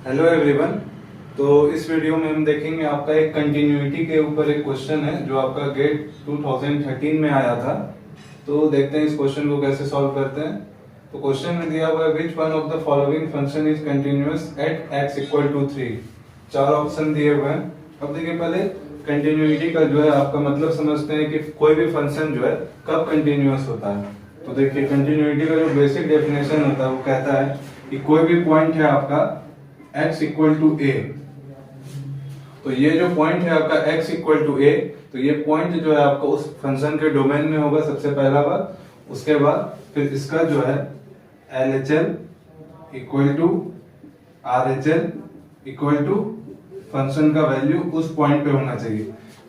Hello everyone. तो इस video में हम देखेंगे आपका एक कंटिन्यूटी के ऊपर एक क्वेश्चन है जो आपका गेट 2013 में आया था। तो देखते हैं इस क्वेश्चन को कैसे सॉल्व करते हैं। तो क्वेश्चन में दिया हुआ है which one of the following function is continuous at x equal to 3। चार ऑप्शन दिए हुए हैं। अब देखिए पहले कंटिन्यूटी का जो है आपका मतलब समझते हैं कि कोई भी फंक्शन जो है कब कंटिन्यूअस होता है। तो देखिए कंटिन्यूटी का जो बेसिक डेफिनेशन होता है वो कहता है कि कोई भी पॉइंट है आपका x इक्वल टू ए। तो ये जो पॉइंट है आपका x इक्वल टू ए, तो ये पॉइंट जो है आपका उस फंक्शन के डोमेन में होगा सबसे पहला बार। उसके बाद फिर इसका जो है LHL equal to RHL equal to function का वैल्यू उस पॉइंट पे होना चाहिए।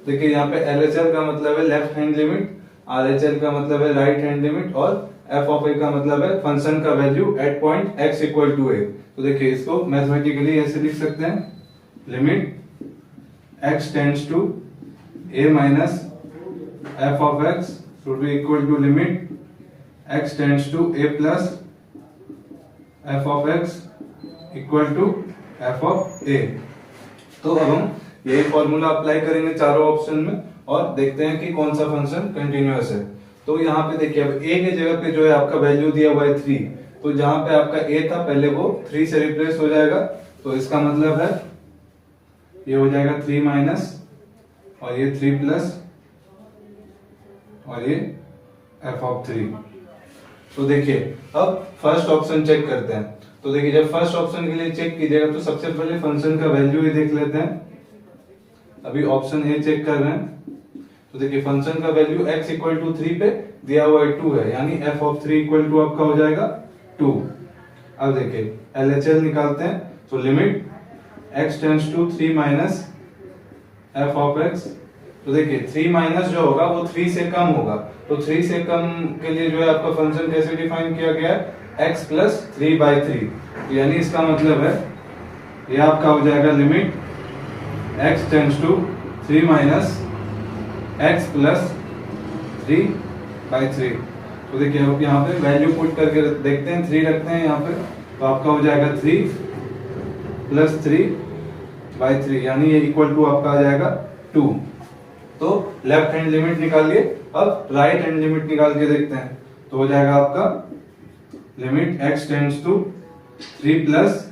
देखिए यहाँ पे LHL का मतलब है लेफ्ट हैंड लिमिट, RHL का मतलब है राइट हैंड लिमिट और f ऑफ a का मतलब है फंक्शन का value at point x equal to a। तो देखिए इसको मैथमेटिकली ऐसे लिख सकते हैं limit x tends to a minus f of x should be equal to limit x tends to a plus f of x equal to f of a। तो अब हम यही फॉर्मूला अप्लाई करेंगे चारों ऑप्शन में और देखते हैं कि कौन सा फंक्शन कंटिन्यूअस है। तो यहाँ पे देखिए अब a के जगह पे जो है आपका वैल्यू दिया हुआ है 3। तो जहां पे आपका a था पहले वो 3 से रिप्लेस हो जाएगा। तो इसका मतलब है ये हो जाएगा 3 माइनस और ये 3 प्लस और ये f ऑफ 3। तो देखिए अब फर्स्ट ऑप्शन चेक करते हैं। तो देखिए जब फर्स्ट ऑप्शन के लिए चेक कीजिएगा तो सबसे पहले फंक्शन का वैल्यू ही देख लेते हैं। अभी ऑप्शन ए चेक कर रहे हैं। तो देखिए फंक्शन का वैल्यू x इक्वल टू 3 पे दिया हुआ है 2 है, यानी f ऑफ 3 इक्वल टू आपका हो जाएगा 2। अब देखिए LHL निकालते हैं। तो limit x tends to 3 minus f of x। तो देखिए 3 माइनस जो होगा वो 3 से कम होगा। तो 3 से कम के लिए जो है आपका फंक्शन कैसे डिफाइन किया गया है x प्लस 3/3। तो यानी इसका मतलब है ये आपका हो जाएगा limit x tends to 3 minus x plus 3/3। तो देखिए अब यहाँ पे वैल्यू पुट करके देखते हैं, 3 रखते हैं यहाँ पे। तो आपका हो जाएगा 3 प्लस 3/3 यानी ये इक्वल टू आपका आ जाएगा 2। तो लेफ्ट हैंड लिमिट निकालिए। अब राइट हैंड लिमिट निकाल के देखते हैं। तो हो जाएगा आपका limit x tends to 3 plus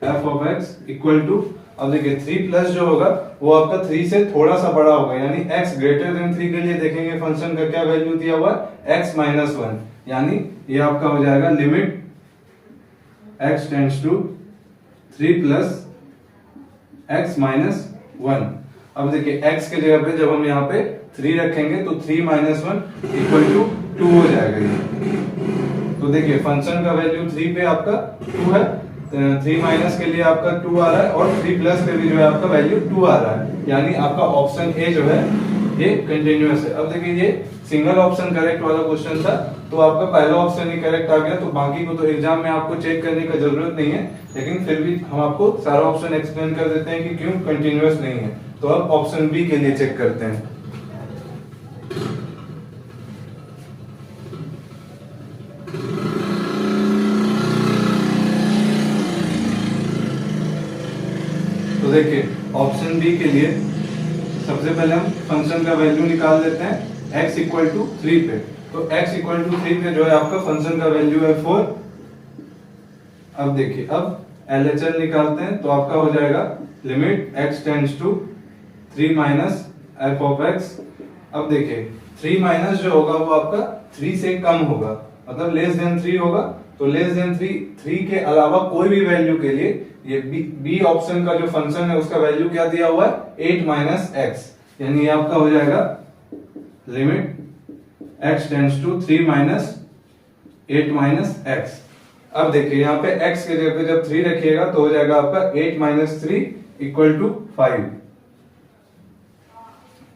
f of x equal to, अब देखिए 3 प्लस जो होगा वो आपका 3 से थोड़ा सा बड़ा होगा, यानी x ग्रेटर देन 3 के लिए देखेंगे फंक्शन का क्या वैल्यू दिया हुआ है x माइनस 1, यानी ये आपका हो जाएगा limit x tends to 3 plus x minus 1। अब देखिए x के जगह पे जब हम यहाँ पे 3 रखेंगे तो 3 माइनस 1 इक्वल टू 2 हो जाएगा ये। तो देखिए फंक्शन का वैल्यू 3 पे आपका 2 है, 3 माइनस के लिए आपका 2 आ रहा है और 3 प्लस पे भी जो है आपका वैल्यू 2 आ रहा है, यानी आपका ऑप्शन ए जो है ये कंटिन्यूअस है। अब देखिए ये सिंगल ऑप्शन करेक्ट वाला क्वेश्चन था, तो आपका पहला ऑप्शन ही करेक्ट आ गया। तो बाकी को तो एग्जाम में आपको चेक करने का जरूरत नहीं है, लेकिन फिर भी हम आपको सारा ऑप्शन एक्सप्लेन कर देते हैं कि क्यों कंटिन्यूअस नहीं है। तो अब ऑप्शन बी के लिए चेक करते हैं। तो देखिए ऑप्शन बी के लिए सबसे पहले हम फंक्शन का वैल्यू निकाल लेते हैं x इक्वल टू 3 पे। तो x इक्वल टू 3 पे जो है आपका फंक्शन का वैल्यू है 4। अब देखिए अब LHL निकालते हैं। तो आपका हो जाएगा limit x tends to 3 minus f of x। अब देखिए 3 माइनस जो होगा वो आपका 3 से कम होगा, मतलब लेस देन 3 होगा। तो लेस देन 3 के अलावा कोई भी वैल्यू के लिए ये बी ऑप्शन का जो फंक्शन है उसका वैल्यू क्या दिया हुआ है 8 माइनस x, यानी ये आपका हो जाएगा limit x tends to 3 minus 8 minus x। अब देखिए यहाँ पे x के जगह पे जब 3 रखिएगा तो हो जाएगा आपका 8 माइनस 3 इक्वल टू 5।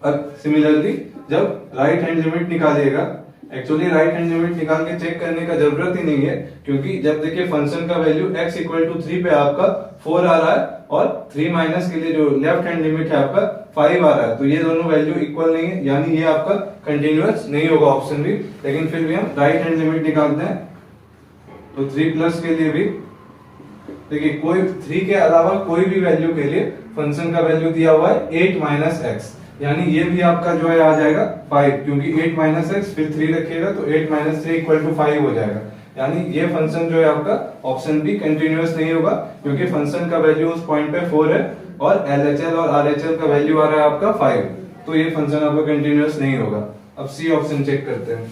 अब सिमिलरली जब राइट हैंड लिमिट निकालिएगा, एक्चुअली राइट हैंड लिमिट निकाल के चेक करने का जरूरत ही नहीं है, क्योंकि जब देखिए फंक्शन का वैल्यू x इक्वल टू 3 पे आपका 4 आ रहा है और 3 माइनस के लिए जो लेफ्ट हैंड लिमिट है आपका 5 आ रहा है, तो ये दोनों वैल्यू इक्वल नहीं है, यानी ये आपका कंटिन्यूअस नहीं होगा ऑप्शन भी। लेकिन फिर भी हम राइट हैंड लिमिट निकालते हैं। तो 3 प्लस के लिए भी देखिए कोई 3 के अलावा कोई भी वैल्यू के लिए फंक्शन का वैल्यू दिया हुआ है 8 माइनस एक्स, यानी ये भी आपका जो है आ जाएगा 5, क्योंकि 8 माइनस एक्स फिर 3 रखिएगा तो 8 माइनस 3 इक्वल टू 5 हो जाएगा। यानी ये फंक्शन जो है आपका ऑप्शन बी कंटिन्यूअस नहीं होगा, क्योंकि फंक्शन का वैल्यू उस पॉइंट पे 4 है और LHL और RHL का वैल्यू आ रहा है आपका 5, तो ये फंक्शन आपका कंटिन्यूअस नहीं होगा। अब सी ऑप्शन चेक करते हैं।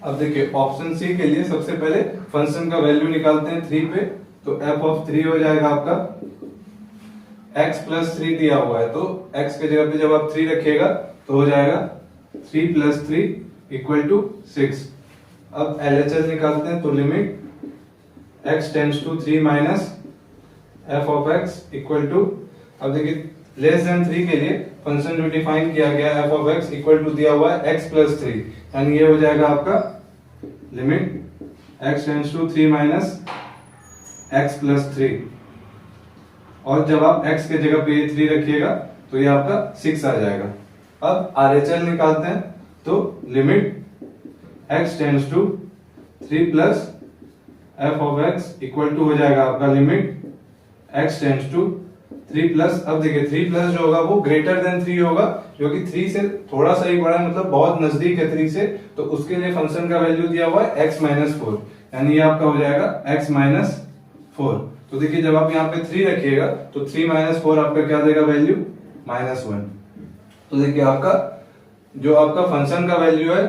अब देखिए ऑप्शन सी के लिए सबसे पहले फंक्शन का वैल्यू निकालते हैं 3 पे, तो f ऑफ 3 हो जाएगा आपका x प्लस 3 दिया हुआ है, तो x के जगह पे जब आप 3 रखिएगा तो हो जाएगा 3 प्लस 3 इक्वल टू 6। अब LHL निकालते हैं, तो limit x tends to 3 minus f of x equal to, अब देखिए लेस देन 3 के लिए फंक्शन जो डिफाइन किया गया f of x equal to दिया हुआ है x प्लस 3, यानी ये हो जाएगा आपका limit x tends to 3 minus x plus 3, और जब आप x के जगह पे ये 3 रखिएगा तो ये आपका 6 आ जाएगा। अब RHL निकालते हैं, तो limit x tends to 3 plus f of x equal to हो जाएगा आपका limit x tends to 3 plus, अब देखिए 3 प्लस जो होगा वो ग्रेटर देन 3 होगा, जो कि 3 से थोड़ा सा ही बड़ा है, मतलब बहुत नजदीक है 3 से, तो उसके लिए फंक्शन का वैल्यू दिया हुआ है x माइनस 4, यानी ये आपका हो जाएगा x माइनस 4। तो देखिए जब आप यहाँ पे 3 रखिएगा तो 3 माइनस 4 आपका क्या देगा वैल्यू -1। तो देखिए आपका जो आपका फंक्शन का वैल्यू है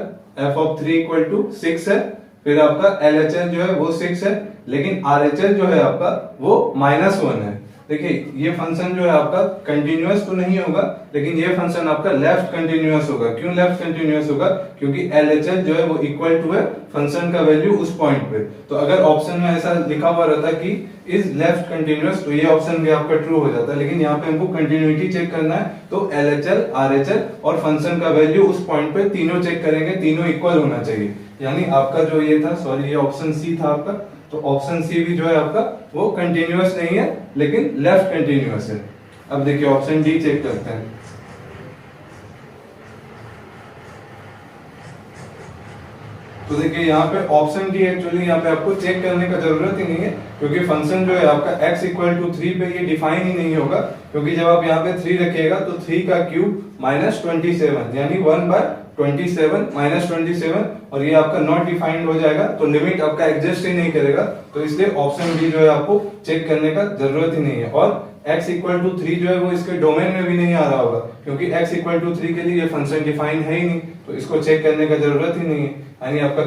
f ऑफ 3 इक्वल टू 6 है, फिर आपका LHL जो है वो 6 है, लेकिन RHL जो है आपका वो -1 है। देखिए ये फंक्शन जो है आपका कंटिन्यूअस तो नहीं होगा, लेकिन ये फंक्शन आपका लेफ्ट कंटिन्यूअस होगा। क्यों लेफ्ट कंटिन्यूअस होगा? क्योंकि LHL जो है वो इक्वल टू है फंक्शन का वैल्यू उस पॉइंट पे। तो अगर ऑप्शन में ऐसा लिखा हुआ रहता कि इज लेफ्ट कंटिन्यूअस, तो ये ऑप्शन भी आपका ट्रू हो जाता है, लेकिन यहाँ पे हमको कंटिन्यूटी चेक करना है, तो LHL, RHL और फंक्शन का वैल्यू उस पॉइंट पे तीनों चेक करेंगे, तीनों इक्वल होना चाहिए। यानी आपका जो ये था, सॉरी ये ऑप्शन सी था आपका, तो ऑप्शन सी भी जो है आपका वो कंटिन्यूअस नहीं है, लेकिन लेफ्ट कंटिन्यूअस है। अब देखिए ऑप्शन डी चेक करते हैं। तो देखिए यहाँ पे ऑप्शन डी एक्चुअली यहाँ पे आपको चेक करने का जरूरत ही नहीं है, क्योंकि फंक्शन जो है आपका x इक्वल टू 3 पे ये डिफाइन ही नहीं होगा, क्योंकि जब आप यहाँ पे 3 रखिएगा तो 3 का क्यूब -27, यानी 1/27 -27, और ये आपका नॉट डिफाइंड हो जाएगा, तो लिमिट आपका एग्जिस्ट ही नहीं करेगा, तो इसलिए ऑप्शन डी जो है आपको चेक करने का जरूरत ही नहीं है। और x इक्वल टू 3 जो है वो इसके डोमेन में भी नहीं आ रहा होगा, क्योंकि x इक्वल टू 3 के लिए ये फंक्शन डिफाइन है ही नहीं, तो इसको चेक करने का जरूरत ही नहीं है। यानी आपका